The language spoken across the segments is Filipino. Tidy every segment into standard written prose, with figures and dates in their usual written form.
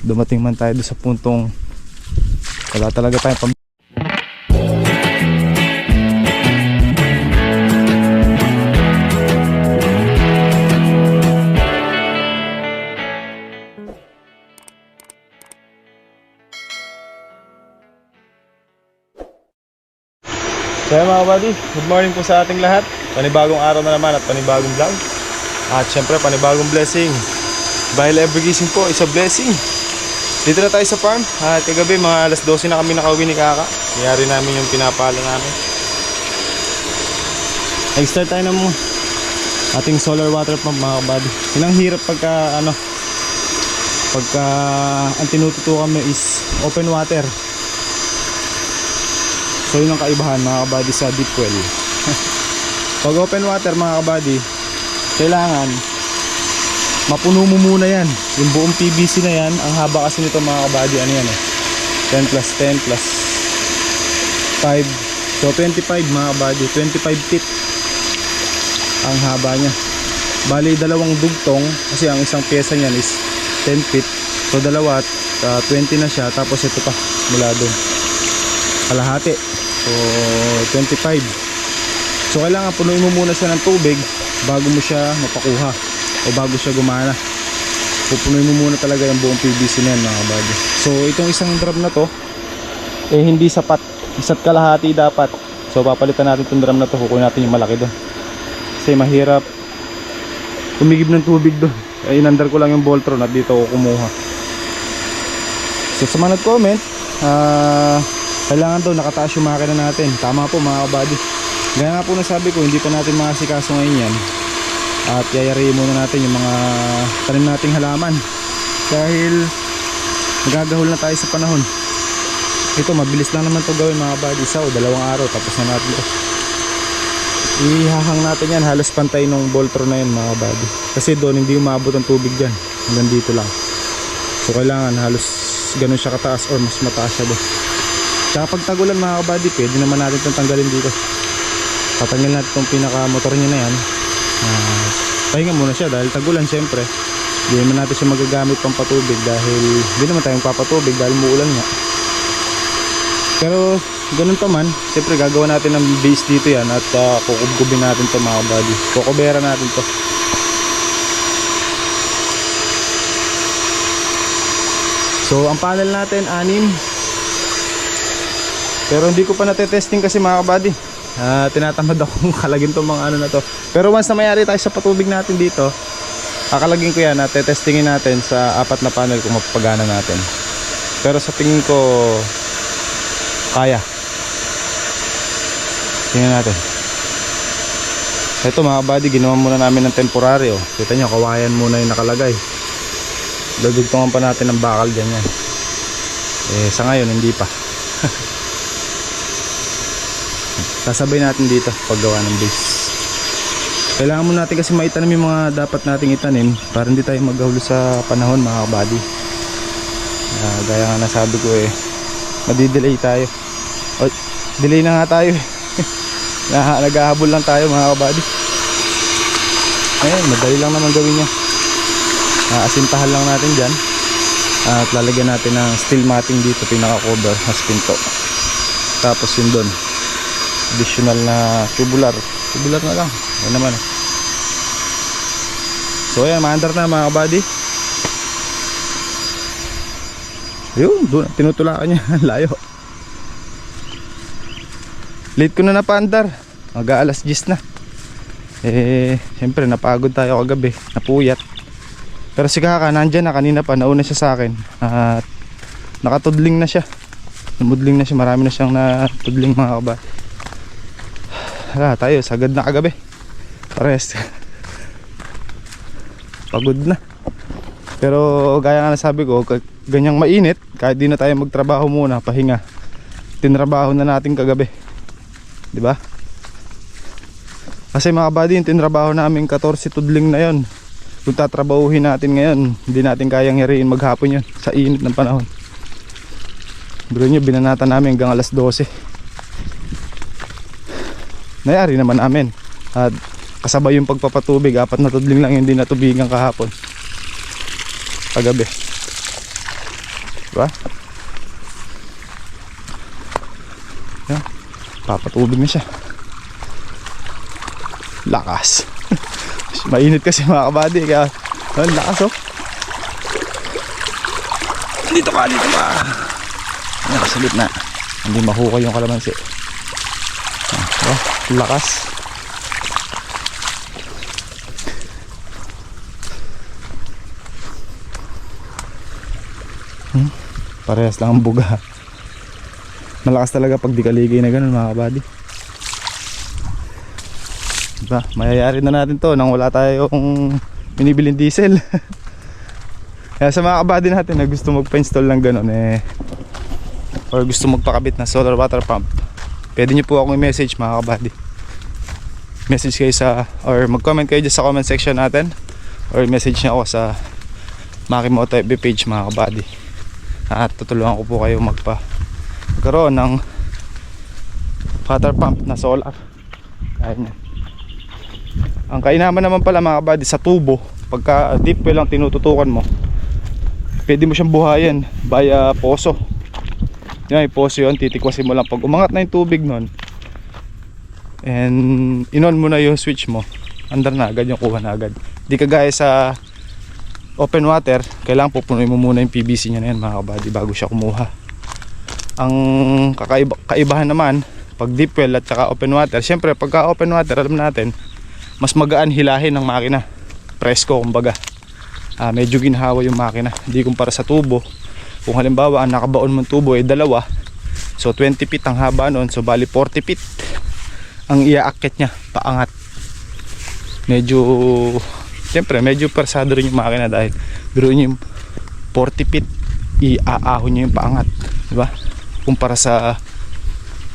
dumating man tayo doon sa puntong wala talaga tayong pam... Kaya mga buddy, good morning po sa ating lahat. Panibagong araw na naman at panibagong vlog. At syempre panibagong blessing. Dahil every gising po is a blessing. Dito na tayo sa farm. At kagabi mga alas 12 na kami nakauwi ni Kaka. Kaya namin yung pinapala namin. Nag-start tayo ng ating solar water pump mga buddy. Yun ang hirap pagka ang tinututukan mo is open water. So yun ang kaibahan mga kabady sa deep well. Pag open water mga kabady, kailangan mapuno mo muna yan. Yung buong PVC na yan, ang haba kasi nito mga kabady, ano yan 10 plus 10 plus 5. So 25 mga kabady, 25 feet ang haba nya. Bali dalawang dugtong, kasi ang isang pyesa niyan is 10 feet. So dalawa, 20 na siya, tapos ito pa mula doon kalahati. So 25. So kailangan punuin mo muna siya ng tubig bago mo siya mapakuha o bago siya gumana. Pupunuin mo muna talaga yung buong PVC na yan mga kabady. So itong isang drum na to hindi sapat, isa't kalahati dapat. So papalitan natin itong drum na to, kukunin natin yung malaki doon kasi mahirap umigib ng tubig doon. Inandar ko lang yung Voltron at dito ako kumuha. So sa mga nag-comment, kailangan daw nakataas yung makina natin. Tama po mga kabady. Gaya nga po nasabi ko, hindi pa natin makasikaso ngayon yan. At yayariin muna natin yung mga tanim nating halaman. Dahil magagahol na tayo sa panahon. Ito mabilis lang naman to gawin mga kabady. Isa o dalawang araw tapos na natin to. Ihahang natin yan. Halos pantay nung Voltron na yun mga kabady. Kasi doon hindi umabot ang tubig dyan. Hanggang dito lang. So kailangan halos ganun siya kataas or mas mataas siya doon. Tsaka pag tagulan mga kabady, pwede naman natin itong tanggalin dito. Tatanggalin natin itong pinaka motor niya na yan. Pahinga muna siya dahil tagulan syempre. Hindi naman natin siya magagamit pang patubig dahil hindi naman tayong papatubig dahil muulan nga. Pero ganun pa man, syempre gagawa natin ng base dito yan at kukubkubin natin ito mga kabady. Kukubera natin ito. So ang panel natin 6. Pero hindi ko pa natetesting kasi mga kabady. Tinatamad akong kalagin itong mga ano na to. Pero once na mayari tayo sa patubig natin dito, kakalagin ko yan at tetestingin natin sa 4 na panel kung mapapagana natin. Pero sa tingin ko kaya. Tingnan natin. Ito mga kabady, ginawa muna namin ng temporary. Kita nyo, kawayan muna yung nakalagay. Dudugtungan pa natin ng bakal dyan yan. Sa ngayon hindi pa. Sasabay natin dito paggawa ng base. Kailangan muna natin kasi maitanim yung mga dapat nating itanim para hindi tayo maghahulo sa panahon mga kabady. Gaya nga nasabi ko madidelay tayo. Delay na nga tayo naghahabol lang tayo mga kabady. Madali lang naman gawin niya. Asintahan lang natin dyan at lalagyan natin ng steel matting dito, pinaka cover as pinto. Tapos yun doon additional na tubular na lang. Yan naman. So ayan, maandar na mga kabady. Yun, doon tinutulakan niya. Layo. Late ko na napaandar. Mag-aalas 10 na. Siyempre napagod tayo kagabi, napuyat. Pero si Kaka nandyan na, kanina pa nauna siya sa akin. At nakatudling na siya. Namudling na siya, marami na siyang natudling mga kabady. Tayo sagad na kagabi. Rest. Pagod na. Pero gaya nga nasabi ko, ganyang mainit, kahit di na tayo magtrabaho muna, pahinga. Tinrabaho na natin kagabi. 'Di ba? Kasi mga kabady, yung tinrabaho namin 14 tudling na 'yon. Kung tatrabahuhin natin ngayon, hindi natin kayang hiriin maghapon 'yon sa init ng panahon. Biro nyo, binanata namin hanggang alas 12. Nayari naman namin. At kasabay yung pagpapatubig, 4 na tudling lang yung hindi natubigan kahapon kagabi. Diba? Yan. Papatubig na siya. Lakas. Mainit kasi mga kabady, kaya ang lakas oh. Dito ka. Yan, sa gitna. Hindi mahukay yung kalamansi. Oh, lakas. Parehas lang ang buga. Malakas talaga pag di kaligay na ganun mga kabady. Diba? Mayayari na natin to nang wala tayong binibiling diesel. Kaya sa mga kabady natin na gusto magpa-install ng ganun or gusto magpakabit ng solar water pump, pwede nyo po akong i-message mga kabady. Message kayo or mag-comment kayo dyan sa comment section natin, or message nyo ako sa Makimoto FB page mga kabady. At tutulungan ko po kayo magkaroon ng water pump na solar. Kaya nyo. Ang kainaman naman pala mga kabady sa tubo, pagka deep well lang tinututukan mo, pwede mo siyang buhayin via poso. Yan, may poso yun, titikwasin mo lang. Pag umangat na yung tubig nun and inon mo na yung switch mo, andar na agad yung kuha na agad. Di kagaya sa open water, kailangan pupunuin mo muna yung PVC nya na yan mga kabady bago siya kumuha. Ang kaibahan naman pag deep well at saka open water, syempre pagka open water alam natin mas magaan hilahin ng makina, presko kumbaga. Medyo ginhawa yung makina, hindi kumpara sa tubo. Kung halimbawa ang nakabaon mong tubo ay dalawa, so 20 feet ang haba nun, so bali 40 feet ang iaakit nya paangat. Medyo siyempre medyo persado rin yung makina dahil biruin nyo yung 40 feet iaahon nyo yung paangat, diba? Kumpara sa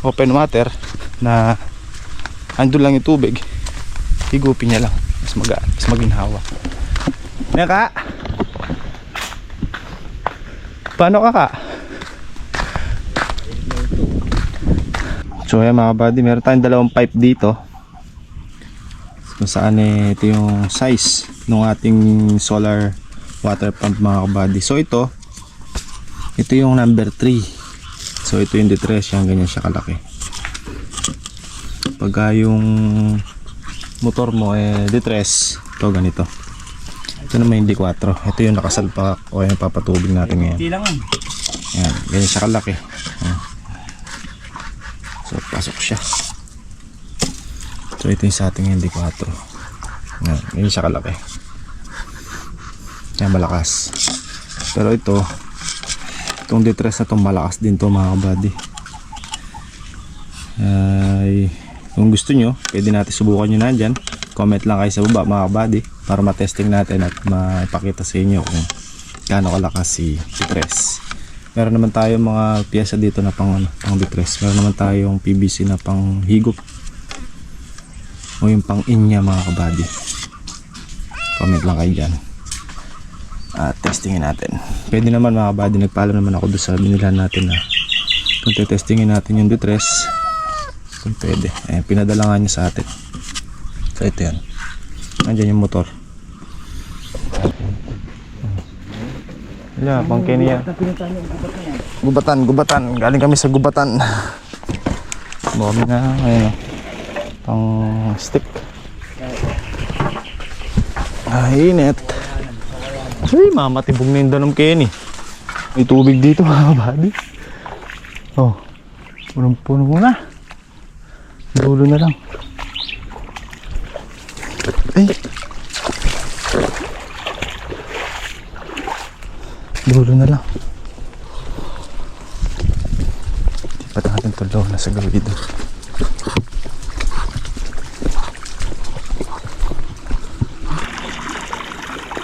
open water na andun lang yung tubig, higupin niya lang, mas magaan, mas maginhawa. Naka? Paano ka? So ayan mga kabady, meron tayong dalawang pipe dito kung saan ito yung size ng ating solar water pump mga kabady. So ito yung number 3. So ito yung detress, yan ganyan siya kalaki. Pagka yung motor mo detress, ito ganito. Ito naman yung D4. Ito yung nakasalpak o yung papatubig natin ngayon. Yan, ganyan siya kalaki. Yan. So pasok siya. So ito yung sa ating yung D4. Yan, ganyan siya kalaki. Yan, malakas. Pero itong detress na itong malakas din to mga kabady. Kung gusto nyo, pwede natin subukan nyo na dyan. Comment lang kayo sa baba mga kabady para matesting natin at maipakita sa inyo kung gaano kalakas si detress. Meron naman tayo mga piyesa dito na pang detress. Meron naman tayong PVC na pang higop o yung pang inya mga kabady. Comment lang kayo dyan at testingin natin. Pwede naman mga kabady, nagpaalam naman ako doon sa binilhan natin na kung testingin natin yung detress, kung pwede. Ayan, pinadala nga niya sa atin. So ito yan, nandiyan yung motor. Yeah, pang Kenya. Gubatan. Galing kami sa gubatan. Bumi na, ayun o. Pang stick. Init. Uy, mamatibog na yung danom Kenny. May tubig dito mga kabady. Oh, punong-puno muna. Dulo na lang. Ay. Dulo na lang. Di pa natin tulo na sa gawid.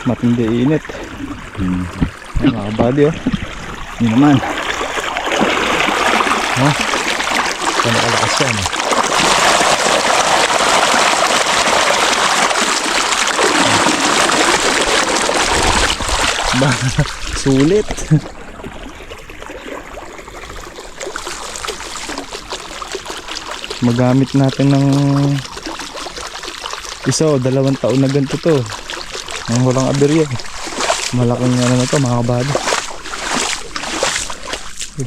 Matindi init. Ay, mga kabady oh. Hindi naman. Oh. Ito nakalakas yan eh. Sulit. Magamit natin ng isa o 2 taon na ganito to. Ang walang aberya. Malaking ano na to mga kabady.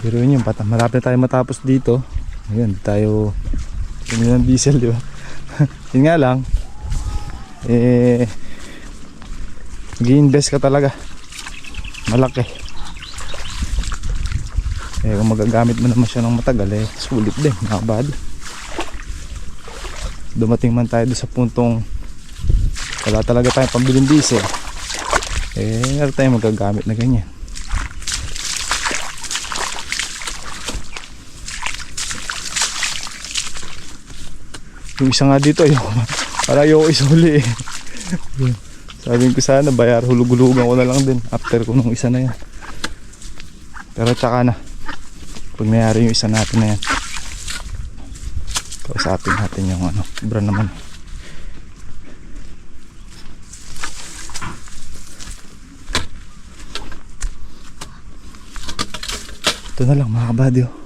Pero yun yung malapit tayo matapos dito. Ayun, tayo hindi ng diesel, di ba? Yun nga lang, mag-i-invest ka talaga. Malaki. Kung magagamit mo naman siya ng matagal, sulit din, nakabad. Dumating man tayo doon sa puntong wala talaga tayong pambiling diesel, meron tayong magagamit na ganyan. Yung isa nga dito, ayoko isuli eh. Sabihin ko sana bayar, hulug-hulugan ko na lang din after ko nung isa na yan. Pero tsaka na, pag mayari yung isa natin na yan, kausapin natin yung brand naman. Ito na lang mga kabady, oh.